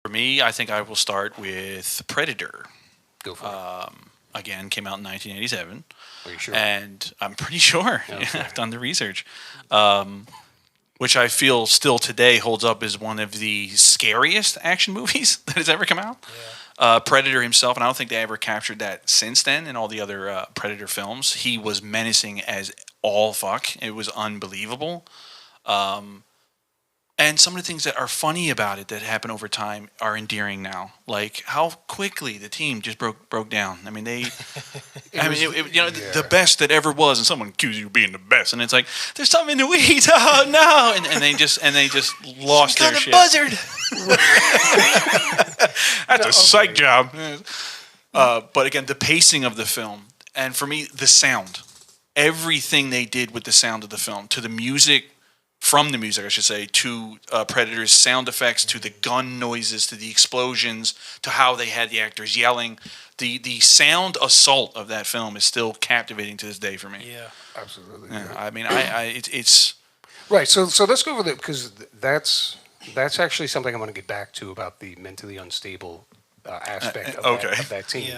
For me, I think I will start with Predator. Go for it. Again, came out in 1987, Are you sure? and I'm pretty sure. Okay. Yeah, I've done the research, which I feel still today holds up as one of the scariest action movies that has ever come out. Predator himself, and I don't think they ever captured that since then in all the other Predator films. He was menacing as all fuck. It was unbelievable. And some of the things that are funny about it that happen over time are endearing now. Like how quickly the team just broke down. I mean, the best that ever was, and someone accuses you of being the best, and it's like there's something in the weeds. Oh no! And they just lost their shit. Buzzard. That's a psych job. But again, the pacing of the film, and for me, the sound, everything they did with the sound of the film, to the music. From the music, I should say, to Predator's sound effects, to the gun noises, to the explosions, to how they had the actors yelling. The sound assault of that film is still captivating to this day for me. Yeah, Absolutely. Yeah, I mean, it's Right. So let's go over that because that's actually something I'm going to get back to about the mentally unstable aspect of that team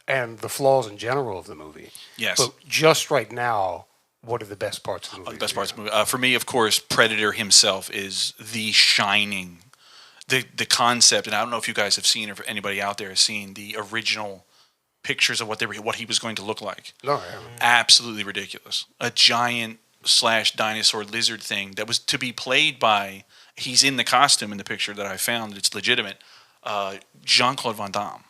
and the flaws in general of the movie. Yes. But just right now, what are the best parts of the movie? The best parts of the movie. For me, of course, Predator himself is the shining, the concept. And I don't know if you guys have seen, or if anybody out there has seen the original pictures of what he was going to look like. No, I haven't. Absolutely ridiculous. A giant / dinosaur lizard thing that was to be played by. He's in the costume in the picture that I found. It's legitimate. Jean-Claude Van Damme.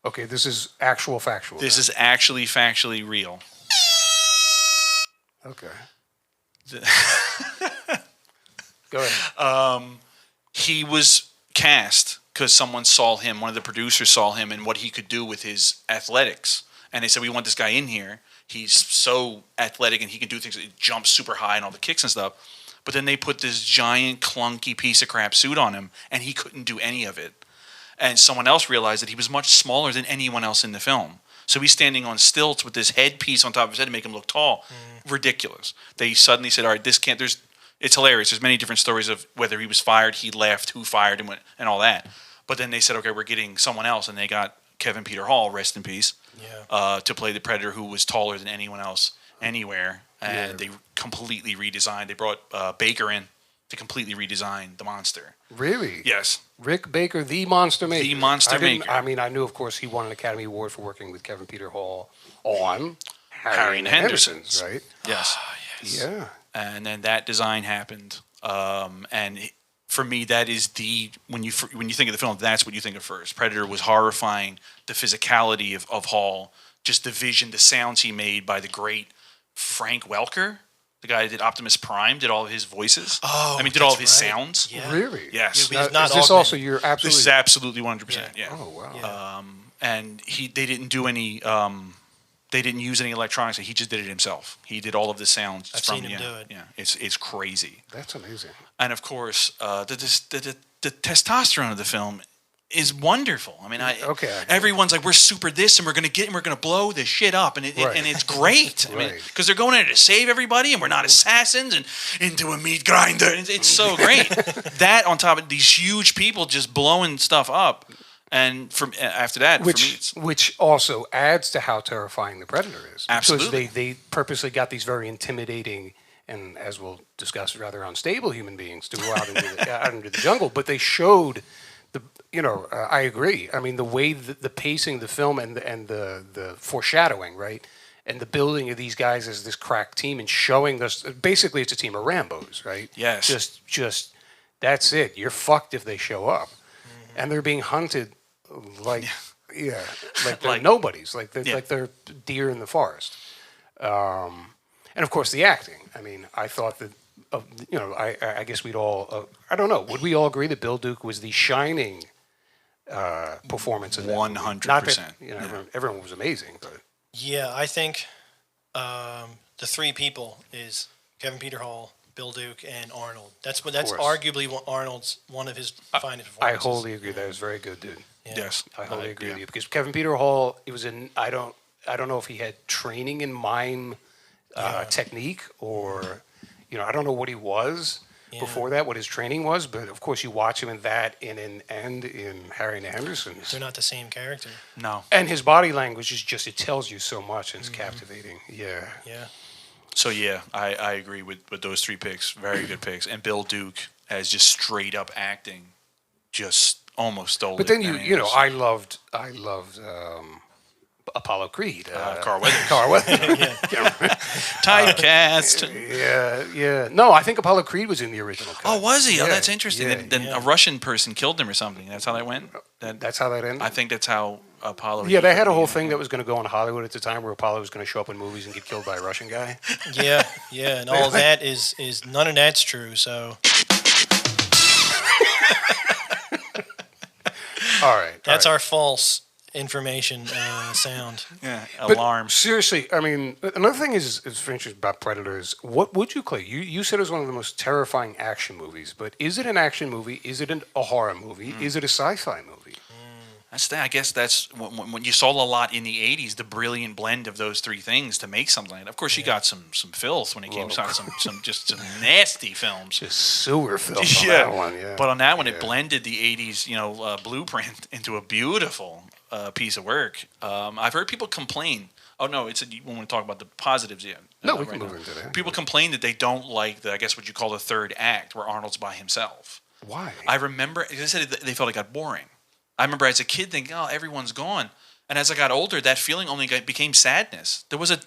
Okay, this is actual factual. This is actually factually real. Okay. Go ahead. He was cast because someone saw him, one of the producers saw him and what he could do with his athletics. And they said, we want this guy in here. He's so athletic and he can do things. He jumps super high and all the kicks and stuff. But then they put this giant, clunky piece of crap suit on him and he couldn't do any of it. And someone else realized that he was much smaller than anyone else in the film. So he's standing on stilts with this headpiece on top of his head to make him look tall. Ridiculous. They suddenly said, all right, this can't, it's hilarious. There's many different stories of whether he was fired, he left, who fired him, and all that. But then they said, okay, we're getting someone else, and they got Kevin Peter Hall, rest in peace, to play the Predator, who was taller than anyone else anywhere. And they completely redesigned. They brought Baker in to completely redesign the monster. Really? Yes. Rick Baker, the Monster Maker. The Monster Maker. I mean, I knew, of course, he won an Academy Award for working with Kevin Peter Hall on Harry and Henderson's, right? Yes. Yeah. And then that design happened. For me, that is when you think of the film, that's what you think of first. Predator was horrifying. The physicality of Hall, just the vision, the sounds he made by the great Frank Welker, the guy that did Optimus Prime, did all of his voices. Oh, did all of his sounds. Yeah. Really? Yes. Yeah, Now, is this also your absolutely? This is absolutely 100%. Yeah. Oh wow. Yeah. And they didn't do any. They didn't use any electronics. He just did it himself. He did all of the sounds. I've seen him do it. Yeah, it's crazy. That's amazing. And of course, the testosterone of the film is wonderful. I mean, everyone's like, we're super this, and we're gonna blow this shit up, and it's great. I mean, because they're going in there to save everybody, and we're not assassins, and into a meat grinder. It's so great. That on top of these huge people just blowing stuff up. And after that, for me, which also adds to how terrifying the Predator is. Absolutely. Because they purposely got these very intimidating and, as we'll discuss, rather unstable human beings to go out into the jungle. But they showed I agree. I mean, the way the pacing, the film, and the foreshadowing, right, and the building of these guys as this crack team and showing us basically it's a team of Rambos, right? Yes. Just that's it. You're fucked if they show up. And they're being hunted like they're nobodies, like they're deer in the forest. And of course the acting. I mean, I thought that, I guess we'd all, I don't know, would we all agree that Bill Duke was the shining performance in that movie? 100%. Everyone was amazing, but Yeah, I think the three people is Kevin Peter Hall, Bill Duke, and Arnold. That's arguably one of his finest performances. I wholly agree. That was very good, dude. Yeah. Yes, I wholly agree with you because Kevin Peter Hall, it was in. I don't know if he had training in mime technique or, I don't know what he was, before that, what his training was. But of course, you watch him in that and in Harry and Anderson's. They're not the same character. No. And his body language is just, it tells you so much and it's captivating. Yeah. Yeah. So yeah, I agree with those 3 picks. Very good picks. And Bill Duke as just straight up acting, just almost stole it. But then I loved Apollo Creed. Carl Weathers. Carl Weathers. Typecast. Yeah. No, I think Apollo Creed was in the original cut. Oh, was he? Yeah, Oh, that's interesting. yeah, Then a Russian person killed him or something. That's how that went? That's how that ended? I think that's how Apollo... Yeah, they had a whole thing that was going to go on Hollywood at the time where Apollo was going to show up in movies and get killed by a Russian guy. Yeah, and all that is none of that's true, so... All right. That's our false information sound. Yeah, But alarm. seriously, I mean, another thing is for instance about Predators. What would you claim? You said it was one of the most terrifying action movies, but is it an action movie? Is it a horror movie? Is it a sci-fi movie? I guess that's when you saw a lot in the 80s, the brilliant blend of those 3 things to make something. And of course, you got some filth when it came to some nasty films. Just sewer filth on that one, yeah. But on that one, it blended the 80s, blueprint into a beautiful piece of work. I've heard people complain. Oh no, you want to talk about the positives? Yeah. No, we can move into that. People complain that they don't like I guess what you call the third act, where Arnold's by himself. Why? I remember they said they felt it got boring. I remember as a kid thinking, "Oh, everyone's gone," and as I got older, that feeling only became sadness. There was a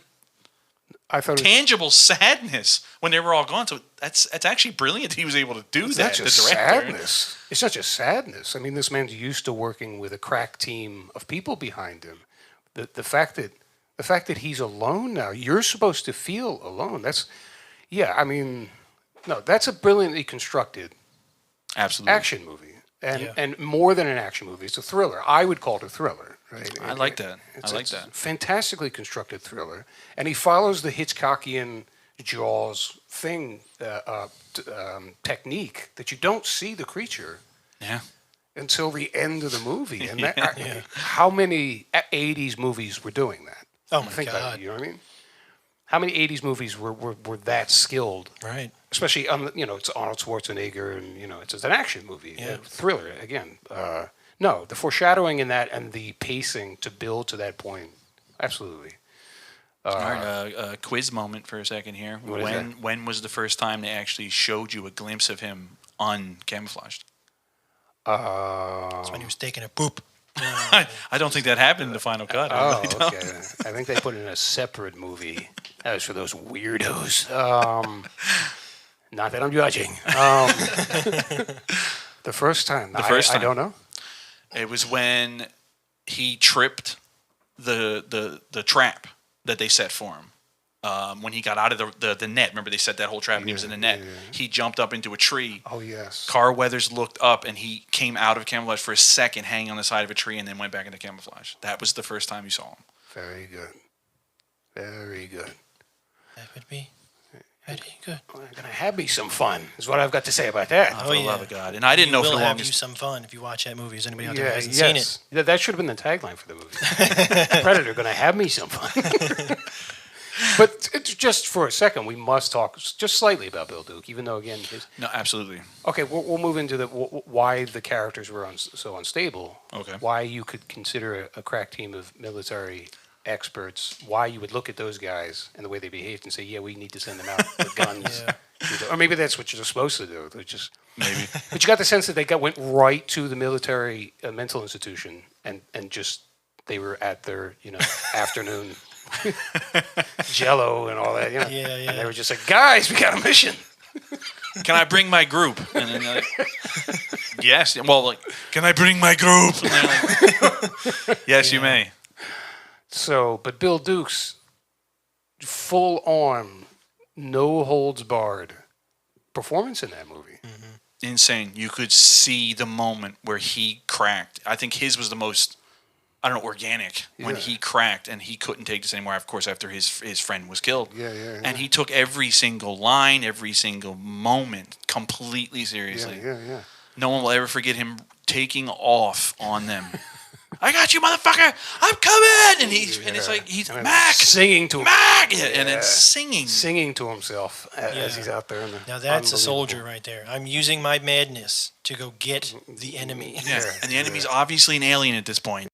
tangible sadness when they were all gone. So that's actually brilliant. He was able to do that. Not just sadness. It's not just sadness. I mean, this man's used to working with a crack team of people behind him. The fact that he's alone now, you're supposed to feel alone. That's a brilliantly constructed action movie. And more than an action movie, it's a thriller. I would call it a thriller. Right? I like that. It's a fantastically constructed thriller, and he follows the Hitchcockian Jaws technique that you don't see the creature until the end of the movie. And how many 80s movies were doing that? Oh my God! God! You know what I mean? How many 80s movies were that skilled? Right. Especially, it's Arnold Schwarzenegger, and, it's an action movie. Yeah. Thriller, again. No, the foreshadowing in that and the pacing to build to that point, absolutely. All right, quiz moment for a second here. When was the first time they actually showed you a glimpse of him uncamouflaged? That's when he was taking a poop. I don't think that happened in the final cut. Okay. I think they put it in a separate movie. That was for those weirdos. Not that I'm judging. The first time. I don't know. It was when he tripped the trap that they set for him. When he got out of the net. Remember, they set that whole trap and he was in the net. Yeah. He jumped up into a tree. Oh, yes. Carl Weathers looked up and he came out of camouflage for a second, hanging on the side of a tree, and then went back into camouflage. That was the first time you saw him. Very good. Very good. That would be very good. Well, you're going to have me some fun, is what I've got to say about that. For the love of God. And I didn't know for the longest... will have you some fun if you watch that movie. Is anybody out there who hasn't seen it? That should have been the tagline for the movie. Predator, going to have me some fun. But just for a second, we must talk just slightly about Bill Duke, even though, again... No, absolutely. Okay, we'll move into why the characters were so unstable. Okay. Why you could consider a crack team of military experts, why you would look at those guys and the way they behaved and say, yeah, we need to send them out with guns. Or maybe that's what you're supposed to do. Maybe. But you got the sense that they went right to the military mental institution and just they were at their afternoon Jello and all that. And they were just like, guys, we got a mission. Can I bring my group? And then yes. Well, can I bring my group? Yes, you may. So, but Bill Duke's full-on, no-holds-barred performance in that movie. Mm-hmm. Insane. You could see the moment where he cracked. I think his was the most, organic when he cracked and he couldn't take this anymore, of course, after his friend was killed. Yeah. And he took every single line, every single moment completely seriously. Yeah. No one will ever forget him taking off on them. I got you, motherfucker. I'm coming. And it's like he's Mac singing to Mac, and then singing to himself as he's out there. Now that's a soldier right there. I'm using my madness to go get the enemy. Yeah, and the enemy's obviously an alien at this point.